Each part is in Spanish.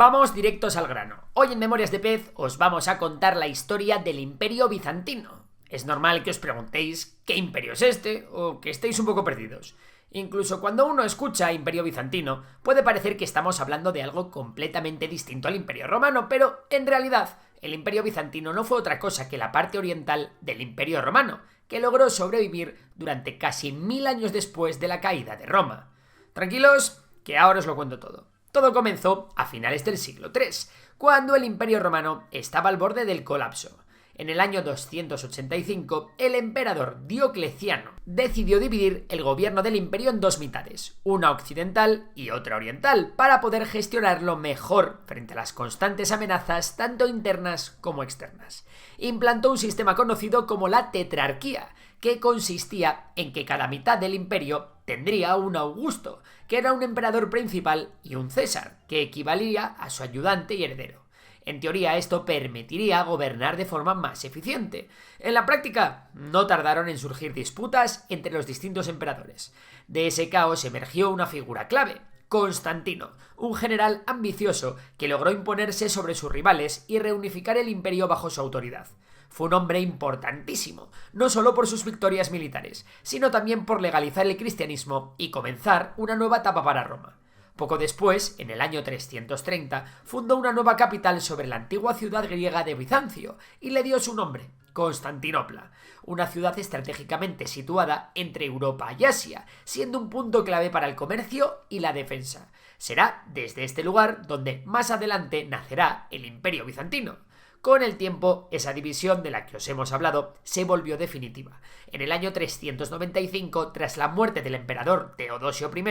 Vamos directos al grano. Hoy en Memorias de Pez os vamos a contar la historia del Imperio Bizantino. Es normal que os preguntéis qué imperio es este o que estéis un poco perdidos. Incluso cuando uno escucha Imperio Bizantino, puede parecer que estamos hablando de algo completamente distinto al Imperio Romano, pero en realidad el Imperio Bizantino no fue otra cosa que la parte oriental del Imperio Romano, que logró sobrevivir durante casi 1000 años después de la caída de Roma. Tranquilos, que ahora os lo cuento todo. Todo comenzó a finales del siglo III, cuando el Imperio Romano estaba al borde del colapso. En el año 285, el emperador Diocleciano decidió dividir el gobierno del imperio en dos mitades, una occidental y otra oriental, para poder gestionarlo mejor frente a las constantes amenazas tanto internas como externas. Implantó un sistema conocido como la tetrarquía, que consistía en que cada mitad del imperio tendría un Augusto, que era un emperador principal, y un César, que equivalía a su ayudante y heredero. En teoría, esto permitiría gobernar de forma más eficiente. En la práctica, no tardaron en surgir disputas entre los distintos emperadores. De ese caos emergió una figura clave: Constantino, un general ambicioso que logró imponerse sobre sus rivales y reunificar el imperio bajo su autoridad. Fue un hombre importantísimo, no solo por sus victorias militares, sino también por legalizar el cristianismo y comenzar una nueva etapa para Roma. Poco después, en el año 330, fundó una nueva capital sobre la antigua ciudad griega de Bizancio y le dio su nombre, Constantinopla, una ciudad estratégicamente situada entre Europa y Asia, siendo un punto clave para el comercio y la defensa. Será desde este lugar donde más adelante nacerá el Imperio Bizantino. Con el tiempo, esa división de la que os hemos hablado se volvió definitiva. En el año 395, tras la muerte del emperador Teodosio I,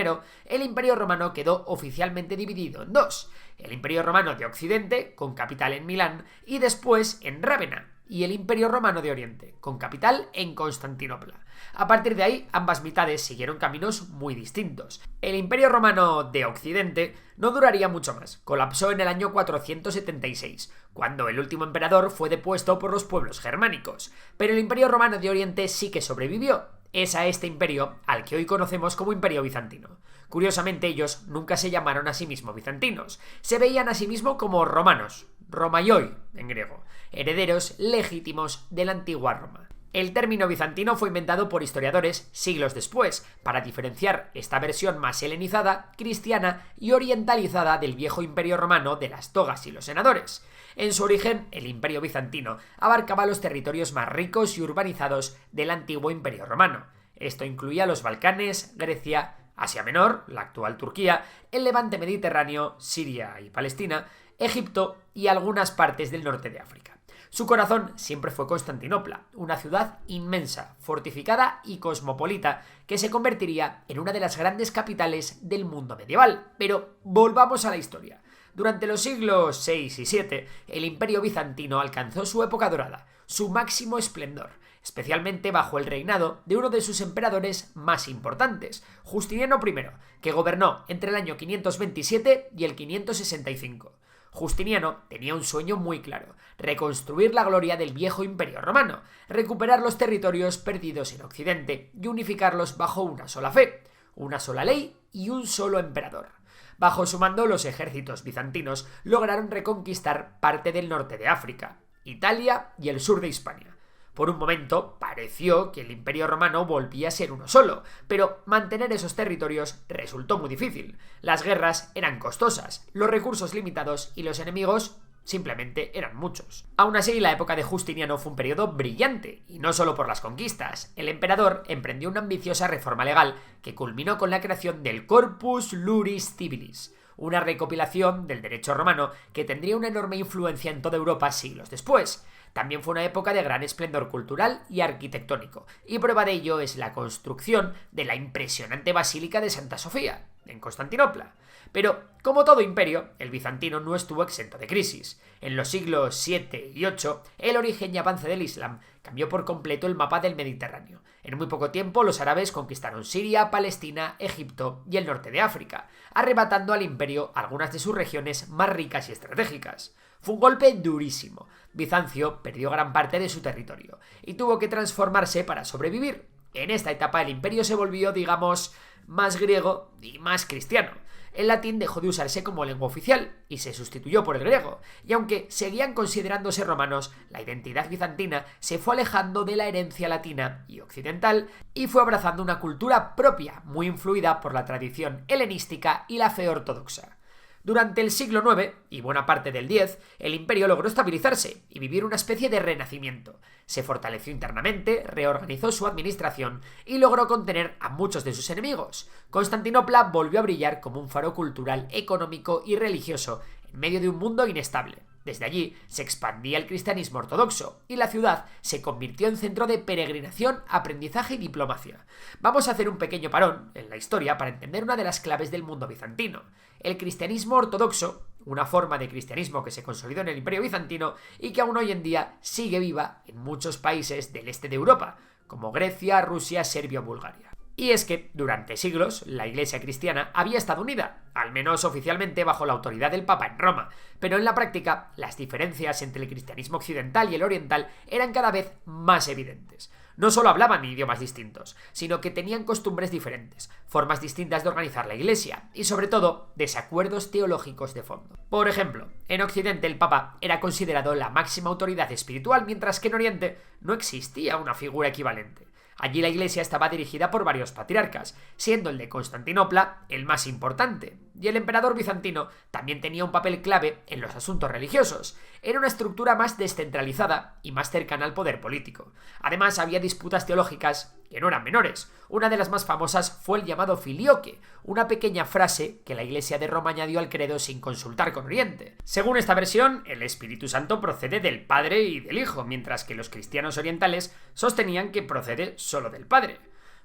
el Imperio Romano quedó oficialmente dividido en dos: el Imperio Romano de Occidente, con capital en Milán, y después en Rávena, y el Imperio Romano de Oriente, con capital en Constantinopla. A partir de ahí, ambas mitades siguieron caminos muy distintos. El Imperio Romano de Occidente no duraría mucho más, colapsó en el año 476, cuando el último emperador fue depuesto por los pueblos germánicos, pero el Imperio Romano de Oriente sí que sobrevivió. Es a este imperio al que hoy conocemos como Imperio Bizantino. Curiosamente, ellos nunca se llamaron a sí mismos bizantinos, se veían a sí mismos como romanos, Romaioi en griego, herederos legítimos de la antigua Roma. El término bizantino fue inventado por historiadores siglos después, para diferenciar esta versión más helenizada, cristiana y orientalizada del viejo imperio romano de las togas y los senadores. En su origen, el imperio bizantino abarcaba los territorios más ricos y urbanizados del antiguo imperio romano. Esto incluía los Balcanes, Grecia, Asia Menor, la actual Turquía, el Levante mediterráneo, Siria y Palestina, Egipto y algunas partes del norte de África. Su corazón siempre fue Constantinopla, una ciudad inmensa, fortificada y cosmopolita, que se convertiría en una de las grandes capitales del mundo medieval. Pero volvamos a la historia. Durante los siglos VI y VII, el Imperio Bizantino alcanzó su época dorada, su máximo esplendor, especialmente bajo el reinado de uno de sus emperadores más importantes, Justiniano I, que gobernó entre el año 527 y el 565. Justiniano tenía un sueño muy claro: reconstruir la gloria del viejo imperio romano, recuperar los territorios perdidos en Occidente y unificarlos bajo una sola fe, una sola ley y un solo emperador. Bajo su mando, los ejércitos bizantinos lograron reconquistar parte del norte de África, Italia y el sur de Hispania. Por un momento pareció que el Imperio Romano volvía a ser uno solo, pero mantener esos territorios resultó muy difícil. Las guerras eran costosas, los recursos limitados y los enemigos simplemente eran muchos. Aún así, la época de Justiniano fue un periodo brillante, y no solo por las conquistas. El emperador emprendió una ambiciosa reforma legal que culminó con la creación del Corpus Iuris Civilis, una recopilación del derecho romano que tendría una enorme influencia en toda Europa siglos después. También fue una época de gran esplendor cultural y arquitectónico, y prueba de ello es la construcción de la impresionante Basílica de Santa Sofía, en Constantinopla. Pero, como todo imperio, el bizantino no estuvo exento de crisis. En los siglos VII y VIII, el origen y avance del Islam cambió por completo el mapa del Mediterráneo. En muy poco tiempo, los árabes conquistaron Siria, Palestina, Egipto y el norte de África, arrebatando al imperio algunas de sus regiones más ricas y estratégicas. Fue un golpe durísimo. Bizancio perdió gran parte de su territorio y tuvo que transformarse para sobrevivir. En esta etapa el imperio se volvió, digamos, más griego y más cristiano. El latín dejó de usarse como lengua oficial y se sustituyó por el griego, y aunque seguían considerándose romanos, la identidad bizantina se fue alejando de la herencia latina y occidental y fue abrazando una cultura propia, muy influida por la tradición helenística y la fe ortodoxa. Durante el siglo IX y buena parte del X, el imperio logró estabilizarse y vivir una especie de renacimiento. Se fortaleció internamente, reorganizó su administración y logró contener a muchos de sus enemigos. Constantinopla volvió a brillar como un faro cultural, económico y religioso en medio de un mundo inestable. Desde allí se expandía el cristianismo ortodoxo y la ciudad se convirtió en centro de peregrinación, aprendizaje y diplomacia. Vamos a hacer un pequeño parón en la historia para entender una de las claves del mundo bizantino. El cristianismo ortodoxo, una forma de cristianismo que se consolidó en el Imperio Bizantino y que aún hoy en día sigue viva en muchos países del este de Europa, como Grecia, Rusia, Serbia o Bulgaria. Y es que, durante siglos, la Iglesia cristiana había estado unida, al menos oficialmente bajo la autoridad del Papa en Roma, pero en la práctica las diferencias entre el cristianismo occidental y el oriental eran cada vez más evidentes. No solo hablaban idiomas distintos, sino que tenían costumbres diferentes, formas distintas de organizar la Iglesia y, sobre todo, desacuerdos teológicos de fondo. Por ejemplo, en Occidente el Papa era considerado la máxima autoridad espiritual, mientras que en Oriente no existía una figura equivalente. Allí la Iglesia estaba dirigida por varios patriarcas, siendo el de Constantinopla el más importante, y el emperador bizantino también tenía un papel clave en los asuntos religiosos. Era una estructura más descentralizada y más cercana al poder político. Además, había disputas teológicas que no eran menores. Una de las más famosas fue el llamado filioque, una pequeña frase que la Iglesia de Roma añadió al credo sin consultar con Oriente. Según esta versión, el Espíritu Santo procede del Padre y del Hijo, mientras que los cristianos orientales sostenían que procede solo del Padre.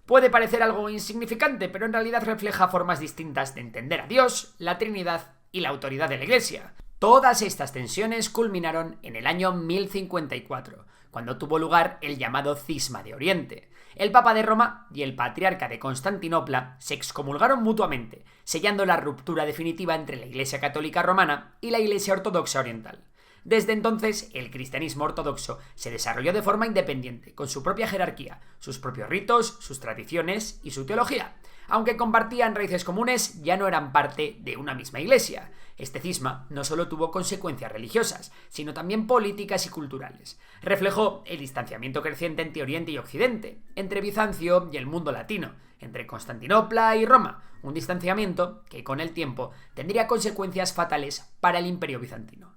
Puede parecer algo insignificante, pero en realidad refleja formas distintas de entender a Dios, la Trinidad y la autoridad de la Iglesia. Todas estas tensiones culminaron en el año 1054, cuando tuvo lugar el llamado Cisma de Oriente. El Papa de Roma y el Patriarca de Constantinopla se excomulgaron mutuamente, sellando la ruptura definitiva entre la Iglesia Católica Romana y la Iglesia Ortodoxa Oriental. Desde entonces, el cristianismo ortodoxo se desarrolló de forma independiente, con su propia jerarquía, sus propios ritos, sus tradiciones y su teología. Aunque compartían raíces comunes, ya no eran parte de una misma iglesia. Este cisma no solo tuvo consecuencias religiosas, sino también políticas y culturales. Reflejó el distanciamiento creciente entre Oriente y Occidente, entre Bizancio y el mundo latino, entre Constantinopla y Roma, un distanciamiento que con el tiempo tendría consecuencias fatales para el Imperio bizantino.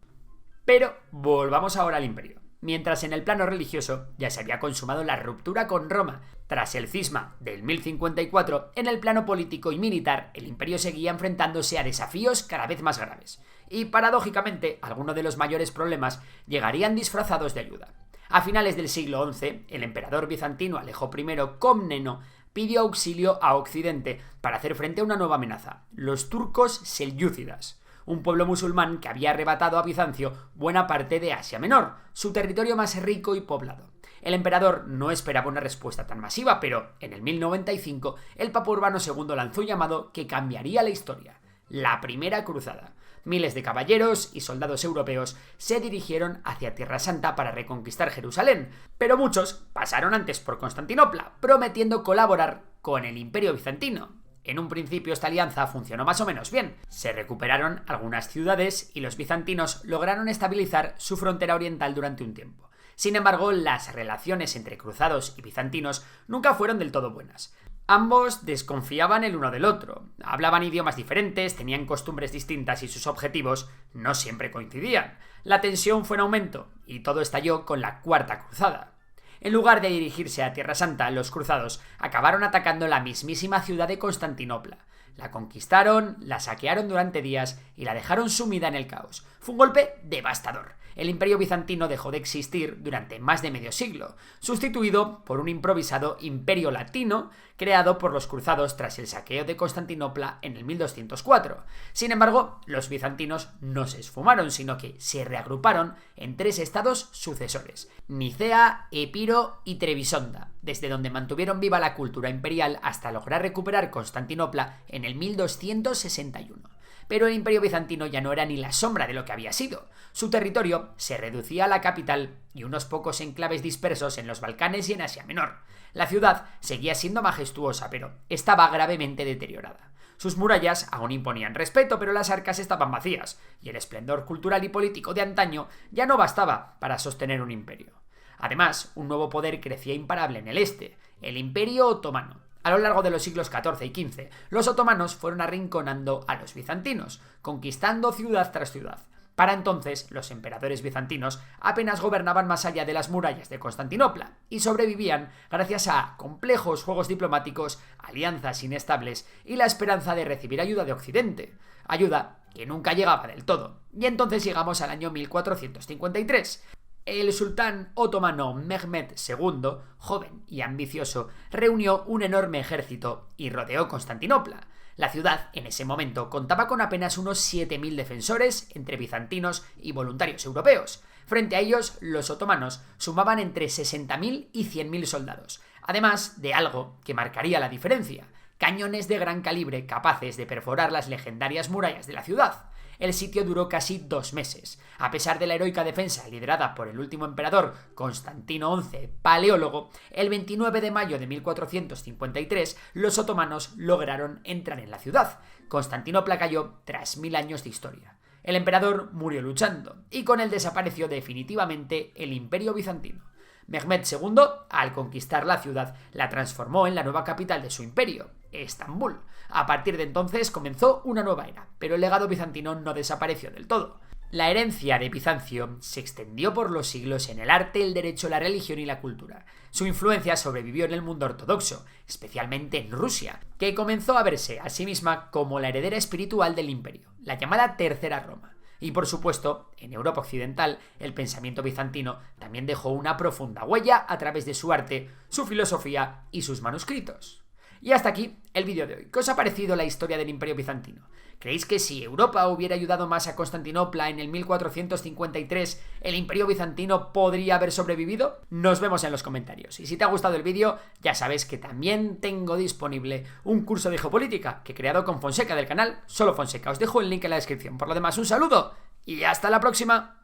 Pero volvamos ahora al imperio. Mientras en el plano religioso ya se había consumado la ruptura con Roma tras el cisma del 1054, en el plano político y militar el imperio seguía enfrentándose a desafíos cada vez más graves. Y paradójicamente, algunos de los mayores problemas llegarían disfrazados de ayuda. A finales del siglo XI, el emperador bizantino Alejo I Comneno pidió auxilio a Occidente para hacer frente a una nueva amenaza: los turcos selyúcidas, un pueblo musulmán que había arrebatado a Bizancio buena parte de Asia Menor, su territorio más rico y poblado. El emperador no esperaba una respuesta tan masiva, pero en el 1095 el Papa Urbano II lanzó un llamado que cambiaría la historia: la Primera Cruzada. Miles de caballeros y soldados europeos se dirigieron hacia Tierra Santa para reconquistar Jerusalén, pero muchos pasaron antes por Constantinopla, prometiendo colaborar con el Imperio Bizantino. En un principio esta alianza funcionó más o menos bien. Se recuperaron algunas ciudades y los bizantinos lograron estabilizar su frontera oriental durante un tiempo. Sin embargo, las relaciones entre cruzados y bizantinos nunca fueron del todo buenas. Ambos desconfiaban el uno del otro, hablaban idiomas diferentes, tenían costumbres distintas y sus objetivos no siempre coincidían. La tensión fue en aumento y todo estalló con la Cuarta Cruzada. En lugar de dirigirse a Tierra Santa, los cruzados acabaron atacando la mismísima ciudad de Constantinopla. La conquistaron, la saquearon durante días y la dejaron sumida en el caos. Fue un golpe devastador. El Imperio bizantino dejó de existir durante más de medio siglo, sustituido por un improvisado Imperio latino creado por los cruzados tras el saqueo de Constantinopla en el 1204. Sin embargo, los bizantinos no se esfumaron, sino que se reagruparon en 3 estados sucesores: Nicea, Epiro y Trebisonda, desde donde mantuvieron viva la cultura imperial hasta lograr recuperar Constantinopla en el 1261. Pero el Imperio bizantino ya no era ni la sombra de lo que había sido. Su territorio se reducía a la capital y unos pocos enclaves dispersos en los Balcanes y en Asia Menor. La ciudad seguía siendo majestuosa, pero estaba gravemente deteriorada. Sus murallas aún imponían respeto, pero las arcas estaban vacías, y el esplendor cultural y político de antaño ya no bastaba para sostener un imperio. Además, un nuevo poder crecía imparable en el este, el Imperio Otomano. A lo largo de los siglos XIV y XV, los otomanos fueron arrinconando a los bizantinos, conquistando ciudad tras ciudad. Para entonces, los emperadores bizantinos apenas gobernaban más allá de las murallas de Constantinopla y sobrevivían gracias a complejos juegos diplomáticos, alianzas inestables y la esperanza de recibir ayuda de Occidente, ayuda que nunca llegaba del todo. Y entonces llegamos al año 1453. El sultán otomano Mehmed II, joven y ambicioso, reunió un enorme ejército y rodeó Constantinopla. La ciudad, en ese momento, contaba con apenas unos 7.000 defensores entre bizantinos y voluntarios europeos. Frente a ellos, los otomanos sumaban entre 60.000 y 100.000 soldados, además de algo que marcaría la diferencia: cañones de gran calibre capaces de perforar las legendarias murallas de la ciudad. El sitio duró casi 2 meses. A pesar de la heroica defensa liderada por el último emperador, Constantino XI, paleólogo, el 29 de mayo de 1453 los otomanos lograron entrar en la ciudad. Constantinopla cayó tras 1000 años de historia. El emperador murió luchando, y con él desapareció definitivamente el Imperio Bizantino. Mehmed II, al conquistar la ciudad, la transformó en la nueva capital de su imperio, Estambul. A partir de entonces comenzó una nueva era, pero el legado bizantino no desapareció del todo. La herencia de Bizancio se extendió por los siglos en el arte, el derecho, la religión y la cultura. Su influencia sobrevivió en el mundo ortodoxo, especialmente en Rusia, que comenzó a verse a sí misma como la heredera espiritual del imperio, la llamada Tercera Roma. Y por supuesto, en Europa occidental, el pensamiento bizantino también dejó una profunda huella a través de su arte, su filosofía y sus manuscritos. Y hasta aquí el vídeo de hoy. ¿Qué os ha parecido la historia del Imperio Bizantino? ¿Creéis que si Europa hubiera ayudado más a Constantinopla en el 1453, el Imperio Bizantino podría haber sobrevivido? Nos vemos en los comentarios. Y si te ha gustado el vídeo, ya sabes que también tengo disponible un curso de geopolítica que he creado con Fonseca del canal Solo Fonseca. Os dejo el link en la descripción. Por lo demás, un saludo y hasta la próxima.